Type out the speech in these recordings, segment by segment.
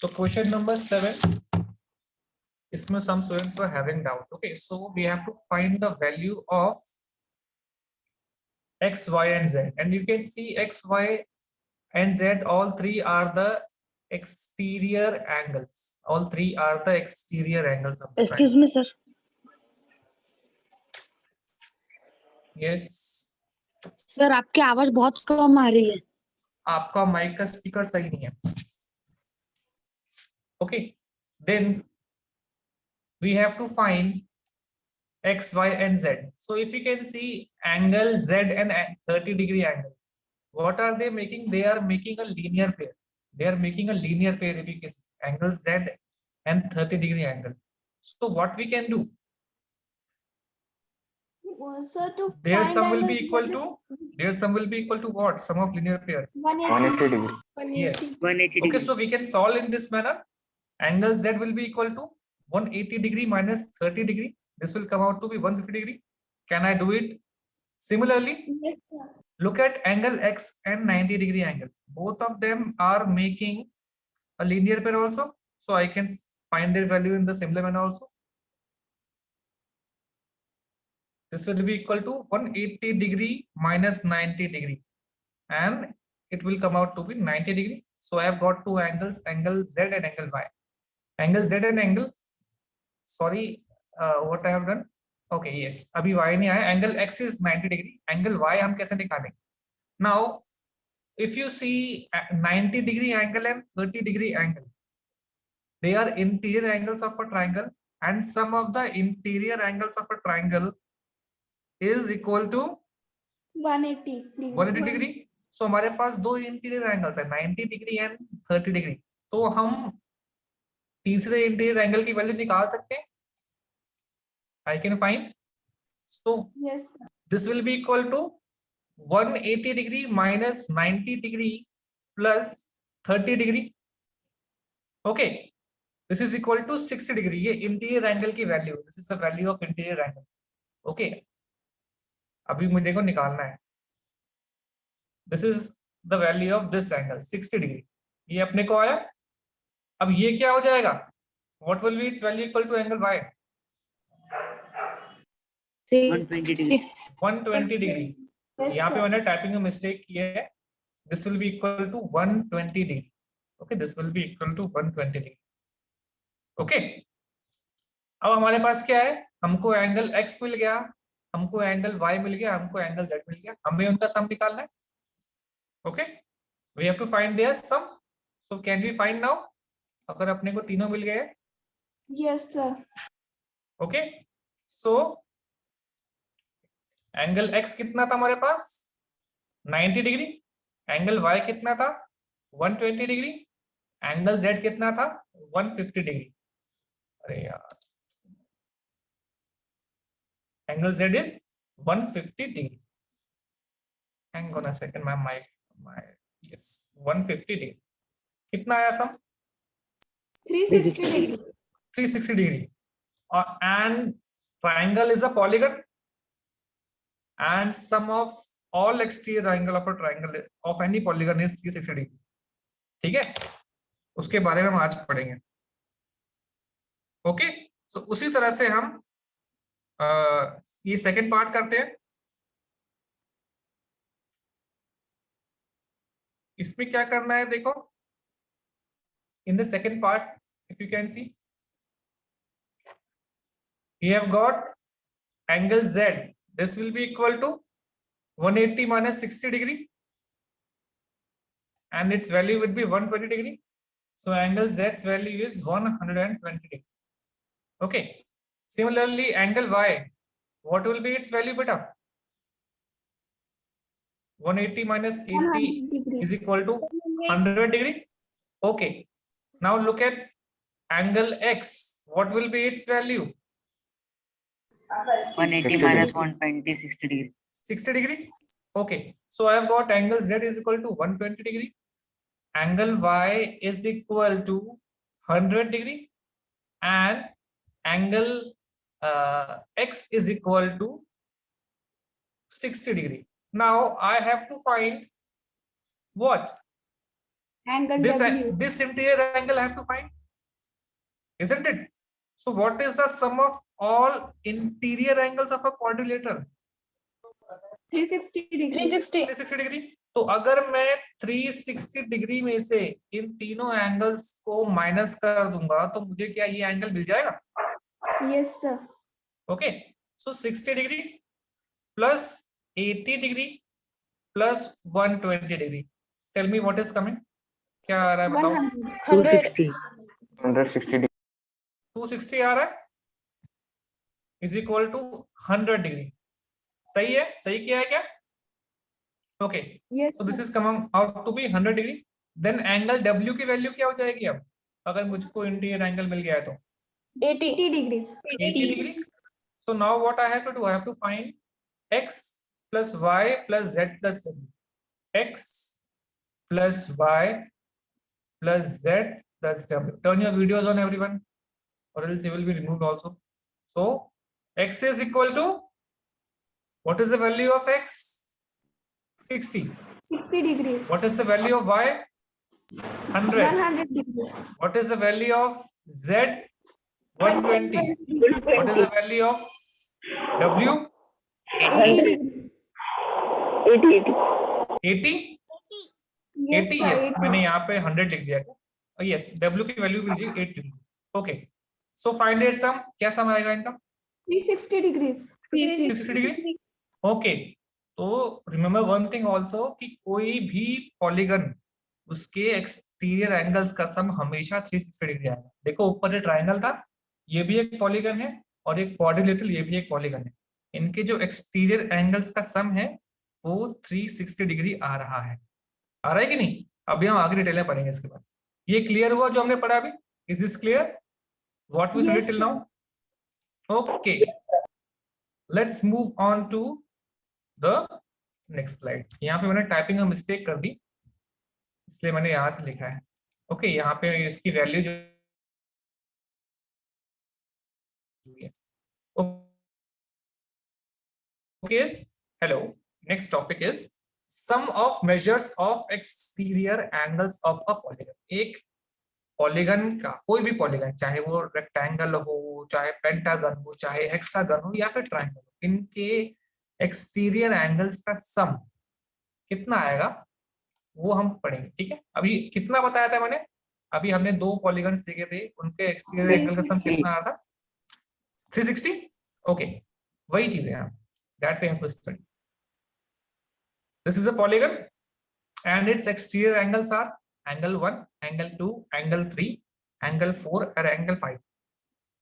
So question number 7. इसमें some students were having doubt. Okay, so we have to find the value of x, y, and z, and you can see x, y, and z. All three are the exterior angles. All three are the exterior angles of the Excuse triangle. me, sir. Yes. Sir आपकी आवाज बहुत कम आ रही है. आपका mic का speaker सही नहीं है. Okay, then we have to find x, y, and z. So if you can see angle z and 30-degree angle, what are they making? They are making a linear pair. They are making a linear pair if you can see angle z and 30-degree angle. So what we can do? Sir, to Their find sum will be angle equal to. Their sum will be equal to what? Sum of linear pair. 180 degree. Yes. 180 Okay, so we can solve in this manner. Angle z will be equal to 180 degree minus 30 degree. This will come out to be 150 degree. Can I do it? Similarly, Yes, sir. look at angle x and 90-degree angle. Both of them are making a linear pair also. So I can find their value in the similar manner also. This will be equal to 180 degree minus 90 degree. And it will come out to be 90 degree. So I have got two angles, angle z and angle y. Angle z and angle, sorry, what I have done. Okay, yes, अभी y नहीं आया. Angle x is 90 degree. Angle y हम कैसे निकालेंगे? Now, if you see 90-degree angle and 30-degree angle, they are interior angles of a triangle, and sum of the interior angles of a triangle is equal to 180 degree. 180 degree. So हमारे पास दो interior angles है, 90 degree and 30 degree. तो हम तीसरे interior angle की value निकाल सकते हैं. I can find. So Yes, sir. this will be equal to 180 degree minus 90 degree plus 30 degree. Okay, this is equal to 60 degree. ये इंटीरियर एंगल की value. This is the value of interior angle. Okay, अभी मुझे को निकालना है. This is the value of this angle 60 degree. ये अपने को आया. अब ये क्या हो जाएगा? What will be its value equal to angle y? 120 degree. 120 degree. Yes, यहाँ पे sir. मैंने टाइपिंग में मिस्टेक की है. This will be equal to 120 degree. Okay, this will be equal to 120 degree. Okay. अब हमारे पास क्या है? हमको एंगल x मिल गया, हमको एंगल y मिल गया, हमको एंगल z मिल गया. हमें उनका सम निकालना है. Okay, we have to find their sum. So can we find now? अगर अपने को तीनों मिल गए. Yes, sir. Okay, so angle x कितना था हमारे पास? 90 डिग्री. एंगल y कितना था? 120 डिग्री. एंगल z कितना था? 150 डिग्री. अरे यार, angle z is 150 degree. Hang on a second, my yes, 150 degree. कितना आया सम? 360 degree. 360 degree. And triangle is a polygon, and sum of all exterior angle of a triangle of any polygon is 360 degree. ठीक है, उसके बारे में हम आज पढ़ेंगे. ओके, सो उसी तरह से हम ये सेकंड पार्ट करते हैं. इसमें क्या करना है देखो. In the second part, if you can see, we have got angle z. This will be equal to 180 minus 60 degree, and its value would be 120 degree. So angle z's value is 120 degree. Okay, similarly angle y, what will be its value beta? 180 minus 80 100 degree. is equal to 100 degree. Okay, now look at angle x. What will be its value? 180 minus 120, 60 degree. 60 degree. Okay, so I have got angle z is equal to 120 degree. Angle y is equal to 100 degree, and angle x is equal to 60 degree. Now I have to find what? Angle W. this interior angle I have to find, isn't it? So what is the sum of all interior angles of a quadrilateral? 360 degree. 360. 360 degree. तो अगर मैं 360 degree में से इन तीनों angles को minus कर दूंगा तो मुझे क्या ये एंगल मिल जाएगा? Yes, sir. Okay, so 60 degree plus 80 degree plus 120 degree. Tell me what is coming, क्या आ रहा है बताओ? 100. 160. 260 आ रहा है इज इक्वल टू 100 डिग्री। सही है, सही किया है क्या? Okay, Yes, so this sir. is come out to be 100 degree. Then angle W की वैल्यू क्या हो जाएगी अब, अगर मुझको इंटीरियर एंगल मिल गया है तो? 80. 80 degrees. 80 degree. So now what I have to do, I have to find x plus y plus z plus w. X plus y plus z plus w. Turn your videos on everyone, or else you will be removed also. So x is equal to, what is the value of x? 60. 60 degrees. What is the value of y? 100. 100 degrees. What is the value of z? 120. What is the value of w? 80 degrees. 80. Yes, 80, sir. yes, 80. मैंने यहाँ पे 100 लिख दिया है। Yes, w की value will be 80। Okay, so find it sum, क्या sum आएगा इनका? 360 degrees. 60 डिग्री। ओके, तो रिमेम्बर वन थिंग आल्सो कि कोई भी पॉलीगन उसके एक्सटीरियर एंगल्स का सम हमेशा 360 डिग्री आएगा। देखो ऊपर जो ट्राइंगल था ये भी एक पॉलीगन है और एक क्वाड्रिलेटरल ये भी एक पॉलीगन है। इनके जो एक्सटीरियर एंगल्स का सम है वो 360 डिग्री आ रहा है। आ रहा है कि नहीं? अभी हम आगे डिटेल में पढ़ेंगे इसके बाद। ये क्लियर हुआ जो हमने पढ़ा अभी? Is this clear what we studied till now? Okay, let's move on to the next slide. यहाँ पे मैंने टाइपिंग में मिस्टेक कर दी इसलिए मैंने यहाँ से लिखा है। ओके, यहाँ पे इसकी वैल्यू जो okay, hello, next topic is sum of measures of exterior angles of a polygon। एक पॉलीगन का, कोई भी पॉलीगन, चाहे वो रेक्टेंगल हो, चाहे पेंटागन हो, चाहे हेक्सागन हो या फिर ट्रायंगल हो, इनके एक्सटीरियर एंगल्स का सम कितना आएगा वो हम पढ़ेंगे। ठीक है, अभी कितना बताया था मैंने? अभी हमने दो पॉलीगन्स देखे थे, उनके एक्सटीरियर एंगल का सम कितना आया था? 360। ओके, वही चीज है that we have to study. This is a polygon and its exterior angles are angle 1, angle 2, angle 3, angle 4 and angle 5.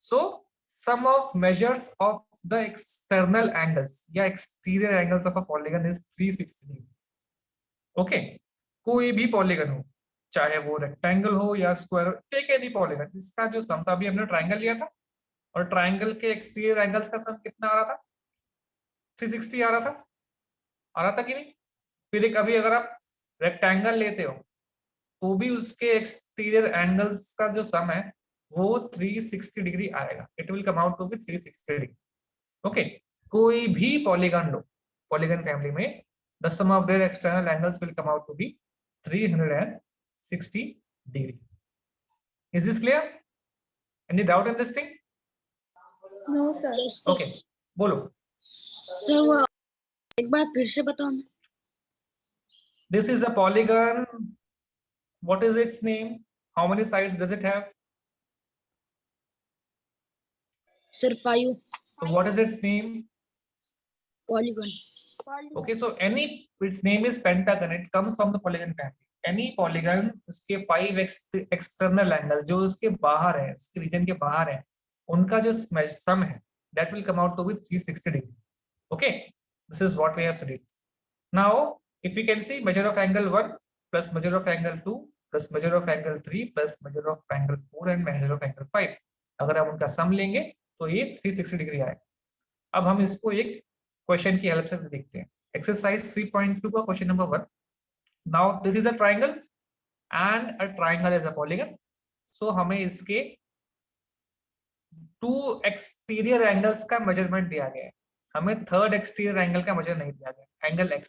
So sum of measures of the external angles या exterior angles of a polygon is 360. Okay, कोई भी polygon हो, चाहे वो rectangle हो या square हो, take any polygon, इसका जो सम था, अभी हमने triangle लिया था और ट्राइंगल के एक्सटीरियर एंगल्स का सम कितना आ रहा था? 360 आ रहा था। आ रहा था कि नहीं? फिर एक अभी अगर आप रेक्टेंगल लेते हो तो भी उसके एक्सटीरियर एंगल्स का जो सम है वो 360 डिग्री आएगा। It will come out to be 360 degree. Okay, कोई भी पॉलीगन लो, पॉलीगन फैमिली में the sum of their external angles will come out to be 360 degree. Is this clear? Any doubt in this thing? No, sir. Okay, बोलो। Sir वो एक बार फिर से बताओ। This is a polygon. What is its name? How many sides does it have? Sir 5 So what is its name? Polygon. Okay, so its name is pentagon. It comes from the polygon family. Any polygon, उसके 5 external angles जो उसके बाहर है, उसके region के बाहर है, उनका जो sum है, that will come out to be 360 degree. Okay, this is what we have studied. Now, if you can see, measure of angle 1 plus measure of angle 2 plus measure of angle 3 plus measure of angle 4 and measure of angle 5, अगर हम उनका सम लेंगे तो ये 360 degree आएगा। अब हम इसको एक क्वेश्चन की हेल्प से देखते हैं। एक्सरसाइज 3.2 का question number 1। Now this is a triangle and a triangle is a polygon. So हमें इसके 2 एक्सटीरियर एंगल्स का मेजरमेंट दिया गया है, हमें थर्ड एक्सटीरियर एंगल का मेजर नहीं दिया गया, एंगल x।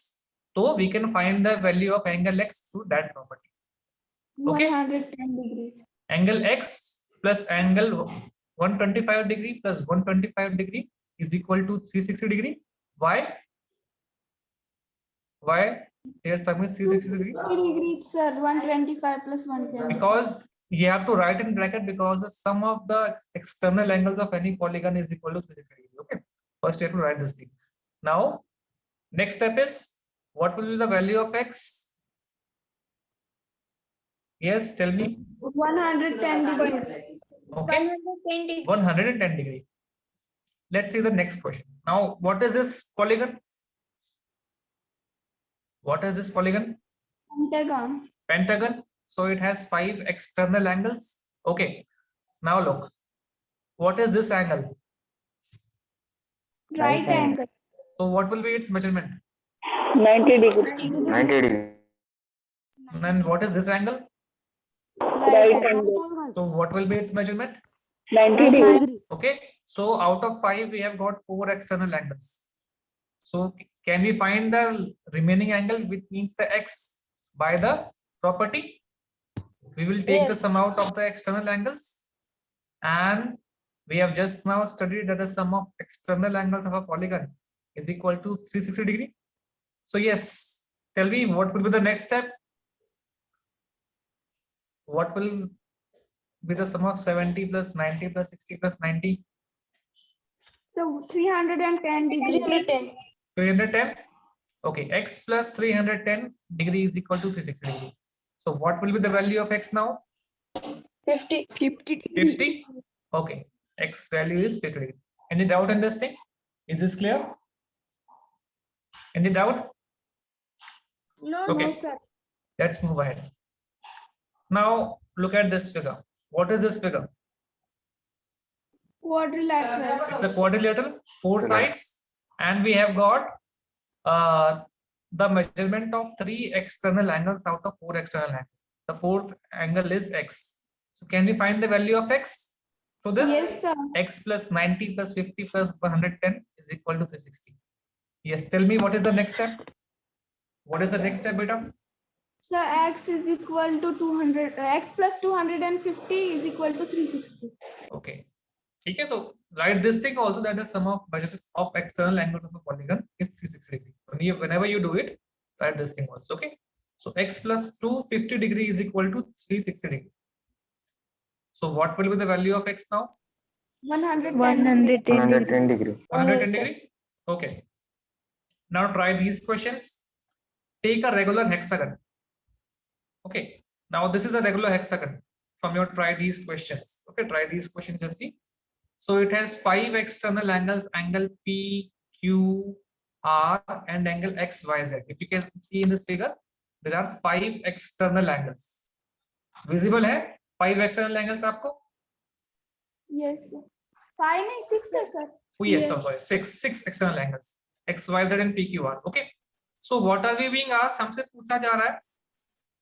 तो we can find the value of angle x through that property. Okay. 110 degrees. Angle x plus angle 125 degree plus 125 degree is equal to 360 degree. Why? Why their sum is 360 degree? 250 degrees, sir. 125 plus 120. Because you have to write in bracket because the sum of the external angles of any polygon is equal to 360 degree. Okay. First you have to write this thing. Now, next step is what will be the value of x? Yes, tell me. 110 degrees. Okay. 110 degree. Let's see the next question. Now, what is this polygon? What is this polygon? Pentagon. Pentagon. So it has 5 external angles. Okay. Now look. What is this angle? Right angle. So what will be its measurement? 90 degrees. 90 degrees. And what is this angle? Right angle. So what will be its measurement? 90 degrees. Okay. So out of 5, we have got 4 external angles. So can we find the remaining angle, which means the x, by the property? We will take the Yes. sum out of the external angles, and we have just now studied that the sum of external angles of a polygon is equal to 360 degree. So yes, tell me what will be the next step? What will be the sum of 70 plus 90 plus 60 plus 90? So 310 degrees. 310. 310. Okay, x plus 310 degree is equal to 360 degree. So what will be the value of x now? 50. 50. Okay, x value is 50 degree. Any doubt in this thing? Is this clear? Any doubt? No, Okay. no, sir. Let's move ahead. Now look at this figure. What is this figure? Quadrilateral. It's a quadrilateral, 4 sides, and we have got the measurement of 3 external angles out of 4 external angles. The 4th angle is x. So can we find the value of x? So this Yes, sir. x plus 90 plus 50 plus 110 is equal to 360. Yes, tell me what is the next step? What is the next step, beta? So x is equal to 200. X plus 250 is equal to 360. Okay. Okay, so write this thing also, that the sum of measures of external angles of a polygon is 360 degree. Whenever you do it, write this thing also. Okay. So x plus 250 degree is equal to 360 degree. So what will be the value of x now? 110. 110 degree. 110 degree. Okay. Now try these questions. Take a regular hexagon. Okay. Now this is a regular hexagon. From your try these questions. Okay. Try these questions. Just see. So it has 5 external angles: angle P, Q, R, and angle X, Y, Z. If you can see in this figure, there are 5 external angles. Visible है 5 external angles आपको? Yes, sir. 5 and 6, sir. Oh yes, Yes. I'm sorry. 6 external angles. X, Y, Z, and P, Q, R. Okay. So what are we being asked? हमसे पूछा जा रहा है,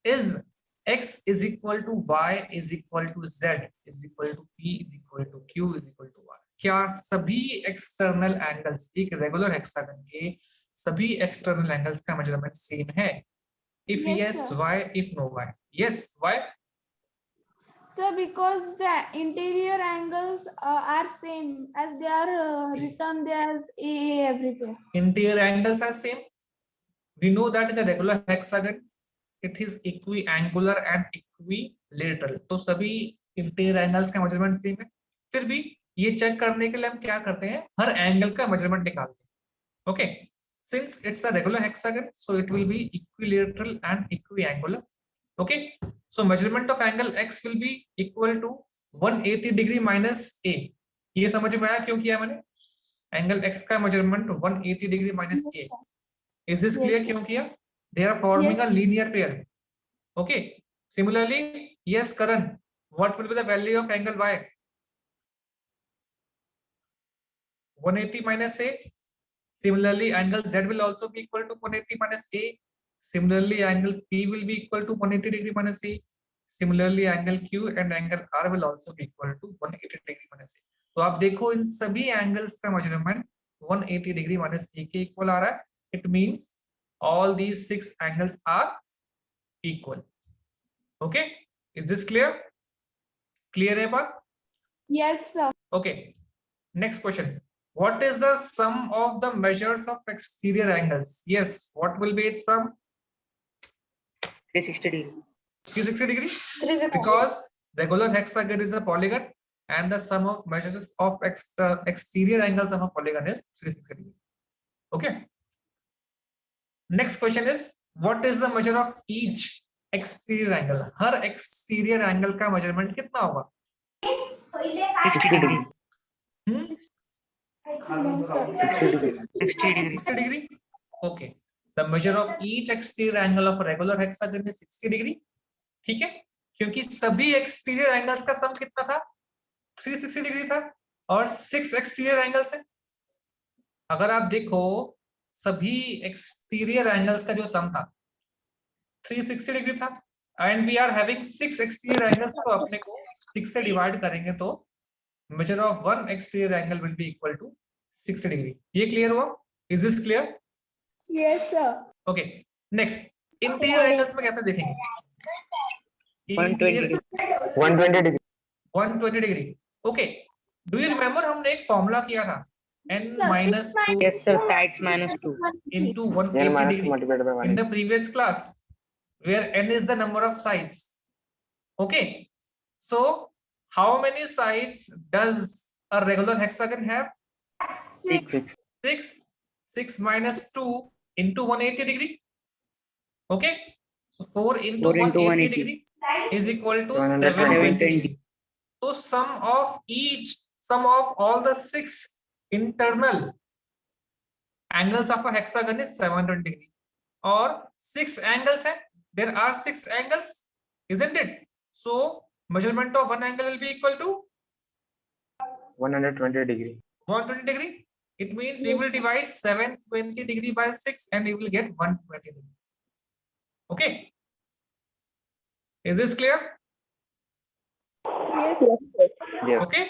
is x is equal to y is equal to z is equal to p is equal to q is equal to r. क्या सभी external angles एक regular hexagon के सभी एक्सटर्नल एंगल्स का मेजरमेंट सेम है? If Yes, yes, sir. why? If no, why? Yes, why? Sir, because the interior angles are same as they are written there as AA everywhere. Interior angles are same. We know that in the regular hexagon it is equiangular and equilateral. तो सभी interior angles का measurement same है. फिर भी ये check करने के लिए हम क्या करते हैं, हर एंगल का मेजरमेंट निकालते हैं. Okay, since it's a regular hexagon so it will be equilateral and equiangular. Okay, so measurement of angle x will be equal to 180 degree minus a. ये समझ में आया क्यों किया मैंने? एंगल x का measurement 180 degree minus a. Is this clear? Yes, sir. क्यों किया? They are forming Yes. a linear pair. Okay. Similarly, yes, Karan, what will be the value of angle y? 180 minus a. Similarly, angle z will also be equal to 180 minus a. Similarly, angle p will be equal to 180 degree minus a. Similarly, angle q and angle r will also be equal to 180 degree minus a. तो आप देखो इन सभी angles का measurement 180 degree minus a के equal आ रहा है. It means all these 6 angles are equal. Okay, is this clear? Clear hai baat? Yes, sir. Okay, next question. What is the sum of the measures of exterior angles? Yes, what will be its sum? 360 degree. 360 degree? 360. Because regular hexagon is a polygon and the sum of measures of exterior angles of a polygon is 360 degree. Okay. Next question is, what is the measure of each exterior angle? Her exterior angle का measurement कितना होगा? 60 degree. Hmm? No, sir. 60 degree. 60 degree. 60 degree. Okay. The measure of each exterior angle of a regular hexagon is 60 degree. ठीक है, क्योंकि सभी exterior angles का sum कितना था? 360 डिग्री था और 6 एक्सटीरियर एंगल्स है. अगर आप देखो सभी एक्सटीरियर एंगल्स का जो सम था 360 डिग्री था and we are having 6 exterior angles, तो अपने को 6 से डिवाइड करेंगे तो measure of one exterior angle will be equal to 60 degree. ये क्लियर हुआ? Is this clear? Yes, sir. Okay. Next, interior angles में कैसे देखेंगे? 120 degree. 120 degree. 120 degree. Okay, do you remember हमने एक फॉर्मूला किया था n minus 2 Yes, sir. Sides minus 2. into N 180 minus degree multiplied by in 1. the previous class, where n is the number of sides. Okay, so how many sides does a regular hexagon have? 6. 6. 6 minus 2 into 180 degree. Okay, so 4 into 4 into 180 180 degree is equal to 720 720 degree. So sum of all the 6 internal angles of a hexagon is 720 degree. Or 6 angles hai, there are 6 angles, isn't it? So measurement of one angle will be equal to 120 degree. 120 degree. It means we will divide 720 degree by 6 and we will get 120 degree. Okay, is this clear? Yes. Yes. Okay,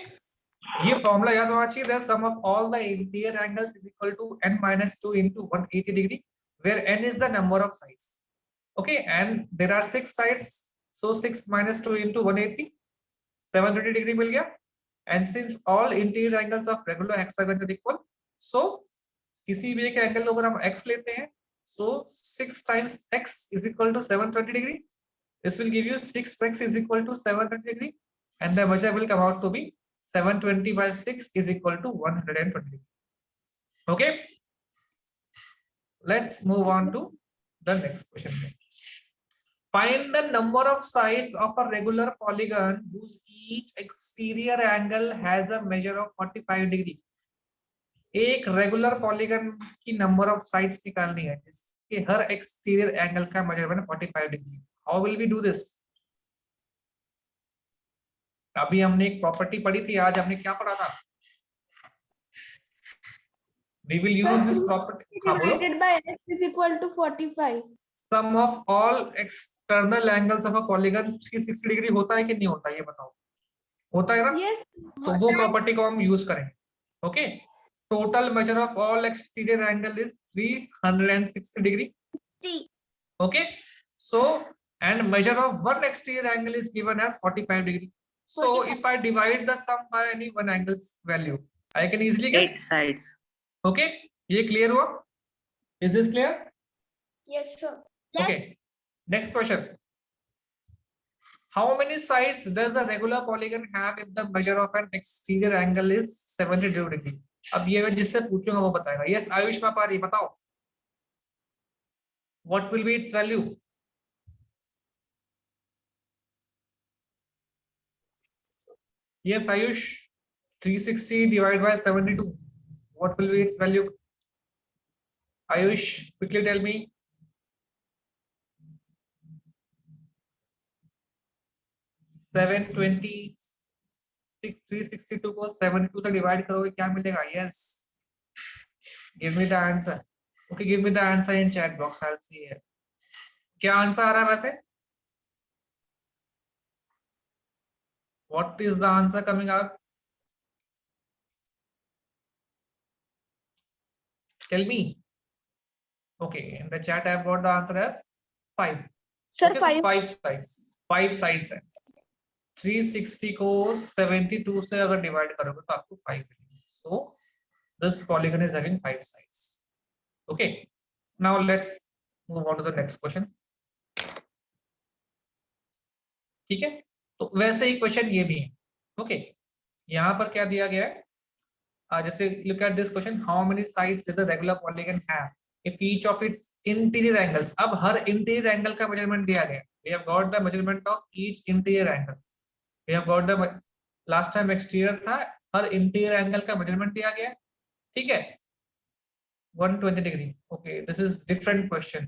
ये formula याद होना चाहिए. The sum of all the interior angles is equal to n minus 2 into 180 degree, where n is the number of sides. Okay, and there are 6 sides, so 6 minus 2 into 180, 720 degree मिल गया. And since all interior angles of regular hexagon are equal, so किसी भी एक angle अगर हम x लेते हैं, so 6 times x is equal to 720 degree. This will give you 6x is equal to 720 degree, and the measure will come out to be 720 by 6 is equal to 120. Okay, let's move on to the next question. Find the number of sides of a regular polygon whose each exterior angle has a measure of 45 degree. एक regular polygon की number of sides निकालनी है जिसके हर exterior angle का measurement 45 degree. How will we do this? अभी हमने एक प्रॉपर्टी पढ़ी थी, आज हमने क्या पढ़ा था? We will use this property. हाँ बोलो. Divided by x is equal to 45. Sum of all external angles of a polygon की 60 डिग्री होता है कि नहीं होता, ये बताओ. होता है ना? Yes. तो वो प्रॉपर्टी को हम यूज करेंगे. Okay, total measure of all exterior angle is 360 degree. Okay, so and measure of one exterior angle is given as 45 degree. So if I divide the sum by any one angle's value, I can easily get 8 sides. Okay, ये clear हुआ? Is this clear? Yes, sir. Okay, next question. How many sides does a regular polygon have if the measure of an exterior angle is 72 degree? अब ये मैं जिससे पूछूंगा वो बताएगा. Yes, Ayush Mapari बताओ. What will be its value? Yes, Ayush, 360 divided by 72. What will be its value? Ayush, quickly tell me. Seven 362 को 72 से डिवाइड करोगे क्या मिलेगा? Yes. Give me the answer. Okay, give me the answer in chat box. I'll see it. क्या answer आ रहा है वैसे? What is the answer coming out? Tell me. Okay, in the chat I've got the answer as 5. Sir, Okay, so 5. 5 sides. 5 sides है, 360 को 72 से अगर divide करोगे तो आपको 5 मिलेंगे. So this polygon is having 5 sides. Okay, now let's move on to the next question. ठीक है, तो वैसे ही क्वेश्चन ये भी है. ओके, यहाँ पर क्या दिया गया है, जैसे look at this question, how many sides does a regular polygon have if each of its interior angles. अब हर इंटीरियर एंगल का मेजरमेंट दिया गया. we have got the measurement of each interior angle. we have got the last time exterior था, हर interior angle का measurement दिया गया. ठीक है, 120 degree. Okay, this is different question.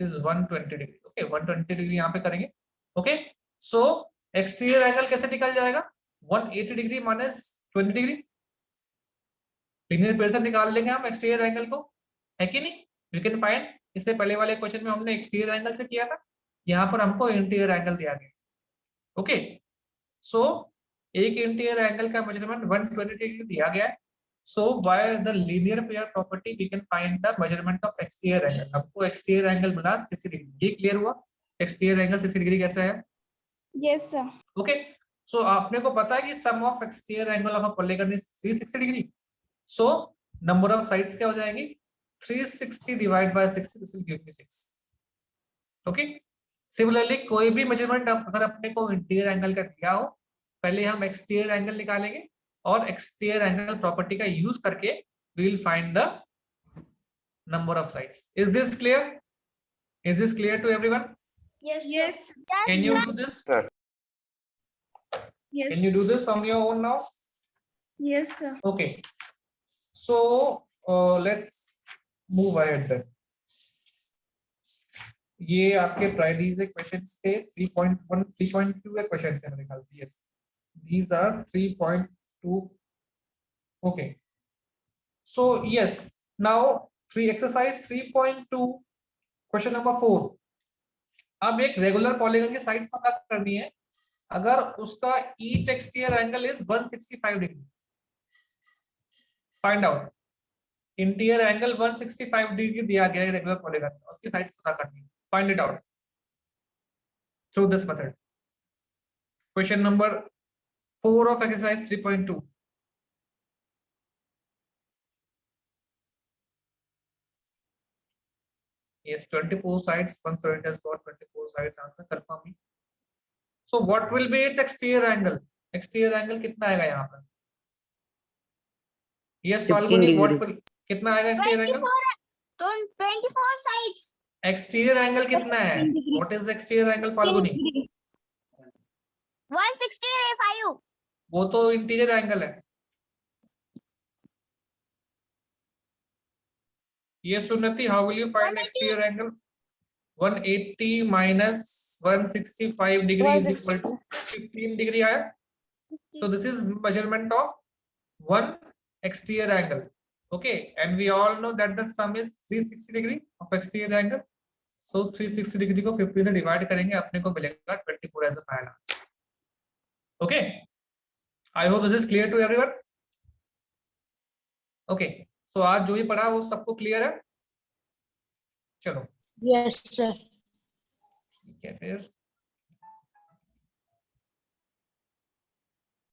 This is 120 degree. Okay, 120 degree यहाँ पे करेंगे. ओके, सो exterior angle कैसे निकल जाएगा, 180 degree minus 20 degree. Linear equation निकाल लेंगे हम एक्सटीरियर एंगल को, है कि नहीं. You can find. इससे पहले वाले क्वेश्चन में हमने एक्सटीरियर एंगल से किया था, यहाँ पर हमको इंटीरियर एंगल दिया गया. ओके, सो एक इंटीरियर एंगल का मेजरमेंट 120 डिग्री दिया गया है. So by the linear pair property we can find the measurement of exterior angle. हमको एक्सटीरियर एंगल मिला 60 डिग्री. ये क्लियर हुआ, एक्सटीरियर एंगल 60 डिग्री कैसा है. Yes, sir. ओके, सो आपने को पता है कि sum of exterior angle of a polygon is 360 degree. So number of sides क्या हो जाएंगी, 360 divide by 60, this will give me 6. Okay, similarly कोई भी मेजरमेंट अगर अपने को इंटीरियर एंगल का दिया हो, पहले हम एक्सटीरियर एंगल निकालेंगे और एक्सटीरियर एंगल प्रॉपर्टी का यूज करके we will find the number of sides. Is this clear? Is this clear to everyone? Yes. Yes. Can you do this? Sir. Yes. Can you do this on your own now? Yes, sir. Okay, so let's move ahead then. ये आपके प्राइडीज questions थे. 3.1 3.2 के questions हैं मेरे ख्याल से. Yes, these are 3.2. okay, so yes, now exercise 3.2 question number 4. अब एक रेगुलर पॉलीगन की साइड्स पता करनी है अगर उसका each exterior angle is 165 degree. Find out interior angle 165 degree दिया गया है रेगुलर पॉलीगन, उसकी साइड्स पता करनी है. Find it out through this method. Question number 4 of exercise 3.2. yes, 24 sides, one student has got 24 sides. Answer confirm me. So what will be its exterior angle? Exterior angle कितना आएगा यहाँ पर? Yes, Falguni, what will कितना आएगा exterior angle? 24 sides. Exterior angle कितना है? What is the exterior angle, Falguni? 165. वो तो interior angle है. Yes, Sunnati, how will you find exterior angle? 180 minus 165 degree is equal to 15 degree आया. So this is measurement of one exterior angle. Okay, and we all know that the sum is 360 degree of exterior angle. So 360 degree को 15 से divide करेंगे, अपने को मिलेगा 24 as a final answer. Okay, I hope this is clear to everyone. Okay, so आज जो भी पढ़ा वो सबको क्लियर है. चलो, Yes, sir. ठीक है फिर.